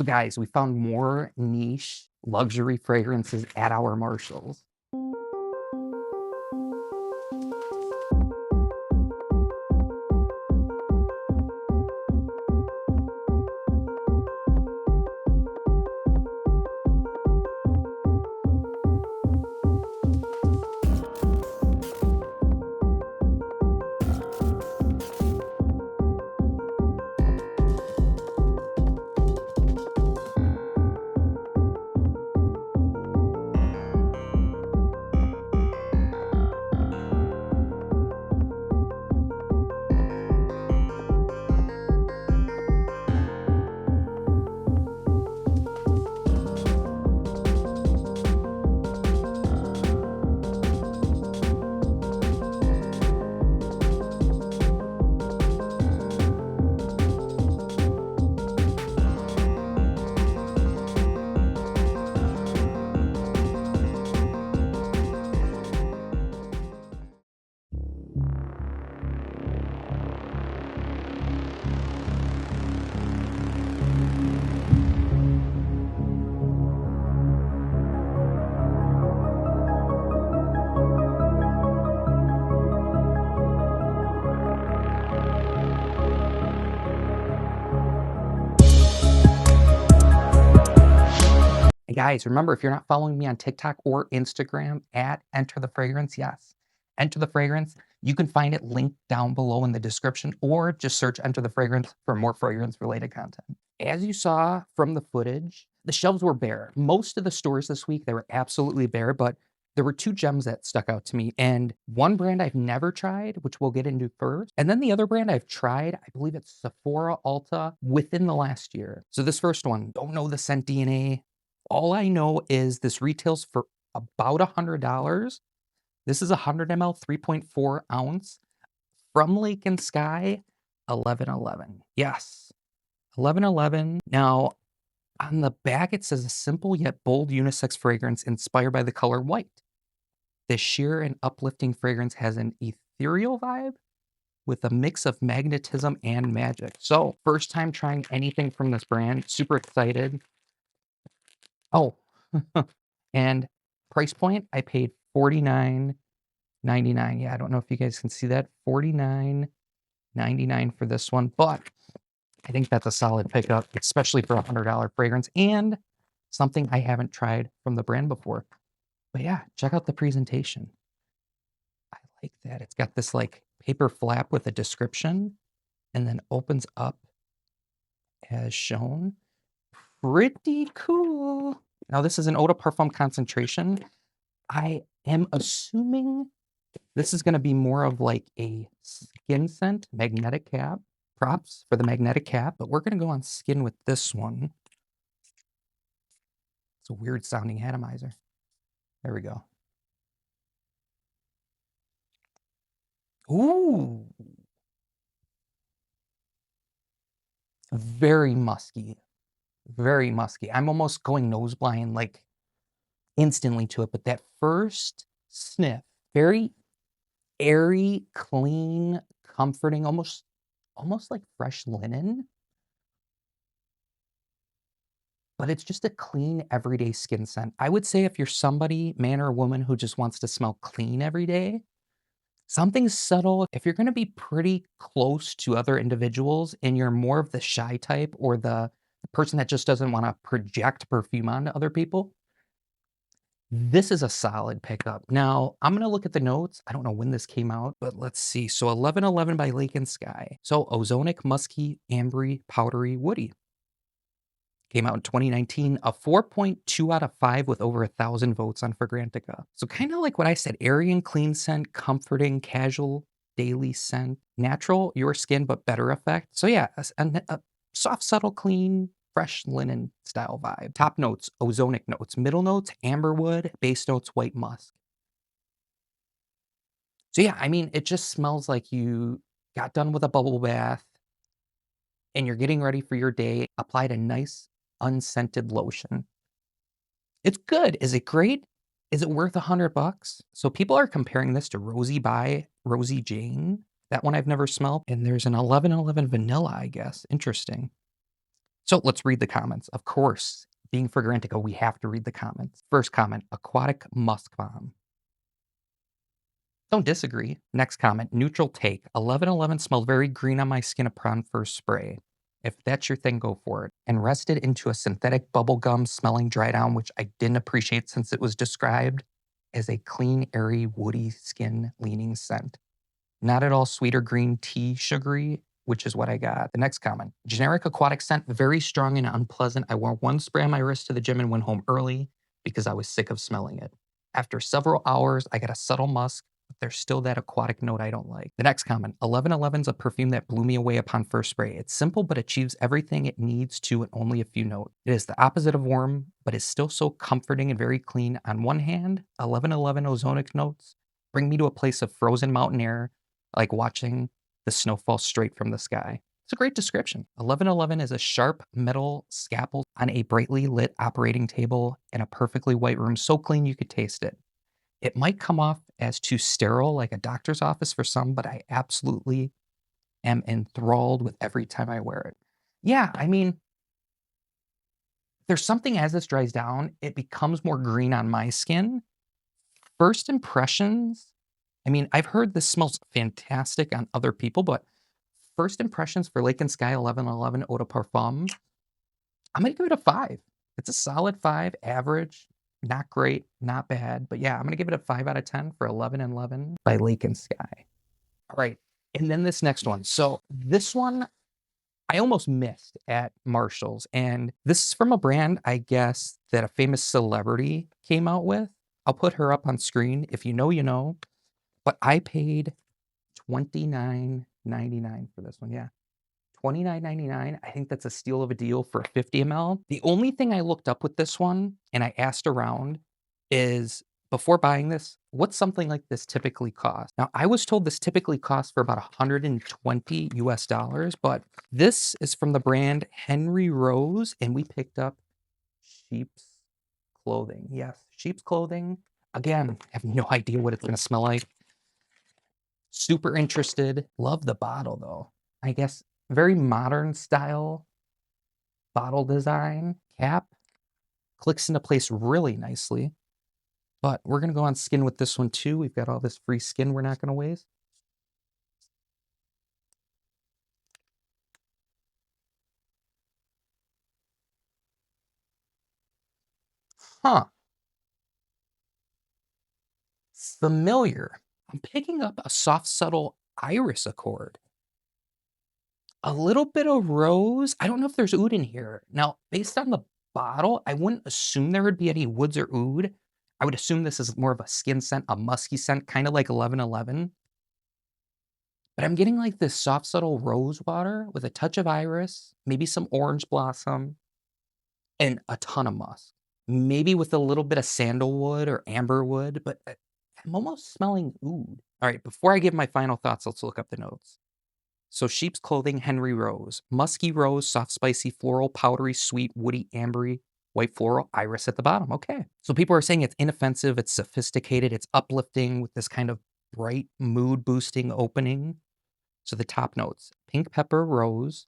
So guys, we found more niche luxury fragrances at our Marshalls. And guys, remember, if you're not following me on TikTok or Instagram at EnterTheFragrance, yes, EnterTheFragrance, you can find it linked down below in the description, or just search EnterTheFragrance for more fragrance-related content. As you saw from the footage, the shelves were bare. Most of the stores this week, they were absolutely bare, but there were two gems that stuck out to me, and one brand I've never tried, which we'll get into first, and then the other brand I've tried, I believe it's Sephora Ulta, within the last year. So this first one, don't know the scent DNA. All I know is this retails for about $100. This is 100 ml, 3.4 ounce from Lake and Skye, 1111. Yes, 1111. Now, on the back, it says a simple yet bold unisex fragrance inspired by the color white. This sheer and uplifting fragrance has an ethereal vibe with a mix of magnetism and magic. So, first time trying anything from this brand, super excited. Oh, and price point, I paid $49.99. Yeah, I don't know if you guys can see that. $49.99 for this one, but I think that's a solid pickup, especially for a $100 fragrance and something I haven't tried from the brand before. But yeah, check out the presentation. I like that. It's got this like paper flap with a description and then opens up as shown. Pretty cool. Now, this is an eau de parfum concentration. I am assuming this is going to be more of like a skin scent, magnetic cap. Props for the magnetic cap, but we're going to go on skin with this one. It's a weird sounding atomizer. There we go. Ooh. Very musky. Very musky. I'm almost going nose blind like instantly to it, but that first sniff, very airy, clean, comforting, almost like fresh linen. But it's just a clean, everyday skin scent. I would say if you're somebody, man or woman, who just wants to smell clean every day, something subtle, if you're going to be pretty close to other individuals and you're more of the shy type or the person that just doesn't want to project perfume onto other people, this is a solid pickup. Now, I'm going to look at the notes. I don't know when this came out, but let's see. So 1111 by Lake and Skye. So ozonic, musky, ambery, powdery, woody. Came out in 2019, a 4.2 out of 5 with over 1,000 votes on Fragrantica. So kind of like what I said, airy and clean scent, comforting, casual, daily scent, natural, your skin, but better effect. So yeah, a soft, subtle, clean, fresh linen style vibe. Top notes, ozonic notes. Middle notes, amberwood. Base notes, white musk. So yeah, I mean, it just smells like you got done with a bubble bath and you're getting ready for your day. Applied a nice unscented lotion. It's good. Is it great? Is it worth $100? So people are comparing this to Rosie by Rosie Jane. That one I've never smelled. And there's an 1111 vanilla, I guess. Interesting. So let's read the comments. Of course, being Fragrantica, we have to read the comments. First comment, aquatic musk bomb. Don't disagree. Next comment, neutral take. 1111 smelled very green on my skin upon first spray. If that's your thing, go for it. And rested into a synthetic bubblegum smelling dry down, which I didn't appreciate since it was described as a clean, airy, woody skin leaning scent. Not at all sweet or green tea sugary, which is what I got. The next comment, generic aquatic scent, very strong and unpleasant. I wore one spray on my wrist to the gym and went home early because I was sick of smelling it. After several hours, I got a subtle musk, but there's still that aquatic note I don't like. The next comment, 1111's a perfume that blew me away upon first spray. It's simple, but achieves everything it needs to in only a few notes. It is the opposite of warm, but is still so comforting and very clean. On one hand, 1111 ozonic notes bring me to a place of frozen mountain air, like watching the snow fall straight from the sky. It's a great description. 1111 is a sharp metal scalpel on a brightly lit operating table in a perfectly white room, so clean you could taste it. It might come off as too sterile, like a doctor's office for some, but I absolutely am enthralled with every time I wear it. Yeah, I mean, there's something as this dries down, it becomes more green on my skin. First impressions, I mean, I've heard this smells fantastic on other people, but first impressions for Lake and Skye 1111 Eau de Parfum, I'm gonna give it a 5. It's a solid 5, average, not great, not bad, but yeah, I'm gonna give it a 5 out of 10 for 1111 by Lake and Skye. All right, and then this next one. So this one, I almost missed at Marshall's, and this is from a brand, I guess, that a famous celebrity came out with. I'll put her up on screen. If you know, you know. But I paid $29.99 for this one. Yeah, $29.99. I think that's a steal of a deal for a 50 ml. The only thing I looked up with this one, and I asked around, is before buying this, what's something like this typically cost? Now, I was told this typically costs for about 120 US dollars, but this is from the brand Henry Rose, and we picked up sheep's clothing. Yes, sheep's clothing. Again, I have no idea what it's going to smell like. Super interested. Love the bottle though. I guess very modern style bottle design. Cap clicks into place really nicely. But we're going to go on skin with this one too. We've got all this free skin we're not going to waste. Huh. Familiar. I'm picking up a soft, subtle iris accord. A little bit of rose. I don't know if there's oud in here. Now, based on the bottle, I wouldn't assume there would be any woods or oud. I would assume this is more of a skin scent, a musky scent, kind of like 1111. But I'm getting like this soft, subtle rose water with a touch of iris, maybe some orange blossom, and a ton of musk. Maybe with a little bit of sandalwood or amberwood, but I'm almost smelling oud. All right, before I give my final thoughts, let's look up the notes. So sheep's clothing, Henry Rose. Musky rose, soft, spicy, floral, powdery, sweet, woody, ambery, white floral, iris at the bottom. Okay. So people are saying it's inoffensive, it's sophisticated, it's uplifting with this kind of bright, mood boosting opening. So the top notes, pink pepper, rose.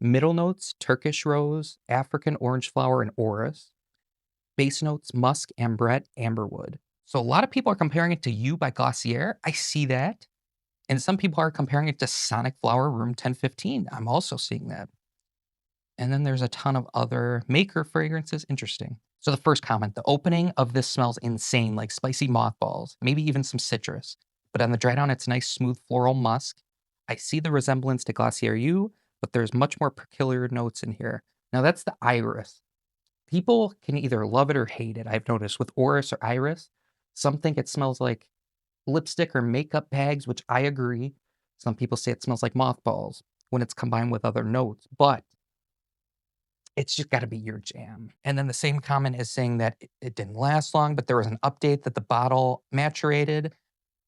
Middle notes, Turkish rose, African orange flower, and orris. Base notes, musk, ambrette, amberwood. So a lot of people are comparing it to You by Glossier. I see that. And some people are comparing it to Sonic Flower Room 1015. I'm also seeing that. And then there's a ton of other maker fragrances. Interesting. So the first comment, the opening of this smells insane, like spicy mothballs, maybe even some citrus. But on the dry down, it's nice, smooth floral musk. I see the resemblance to Glossier You, but there's much more peculiar notes in here. Now that's the iris. People can either love it or hate it. I've noticed with orris or iris, some think it smells like lipstick or makeup bags, which I agree. Some people say it smells like mothballs when it's combined with other notes, but it's just got to be your jam. And then the same comment is saying that it didn't last long, but there was an update that the bottle maturated,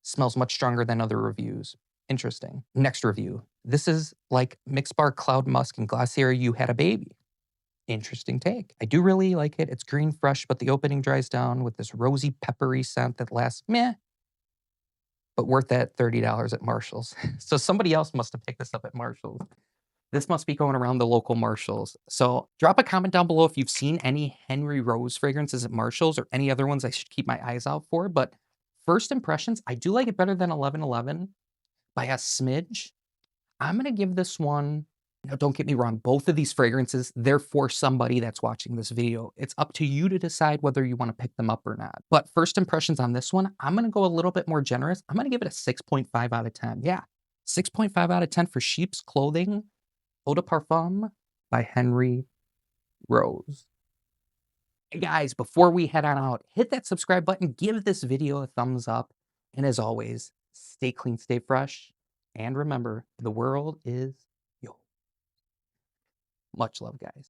smells much stronger than other reviews. Interesting. Next review. This is like Mixed Bar Cloud Musk and Glossier You Had a Baby. Interesting take. I do really like it. It's green fresh, but the opening dries down with this rosy peppery scent that lasts meh, but worth that $30 at Marshall's. So somebody else must have picked this up at Marshall's. This must be going around the local Marshalls. So drop a comment down below if you've seen any Henry Rose fragrances at Marshalls or any other ones I should keep my eyes out for. But first impressions, I do like it better than 1111 by a smidge. I'm gonna give this one, now don't get me wrong, both of these fragrances, they're for somebody that's watching this video. It's up to you to decide whether you wanna pick them up or not. But first impressions on this one, I'm gonna go a little bit more generous. I'm gonna give it a 6.5 out of 10. Yeah, 6.5 out of 10 for Sheep's Clothing Eau de Parfum by Henry Rose. Hey guys, before we head on out, hit that subscribe button, give this video a thumbs up, and as always, stay clean, stay fresh, and remember, the world is yours. Much love, guys.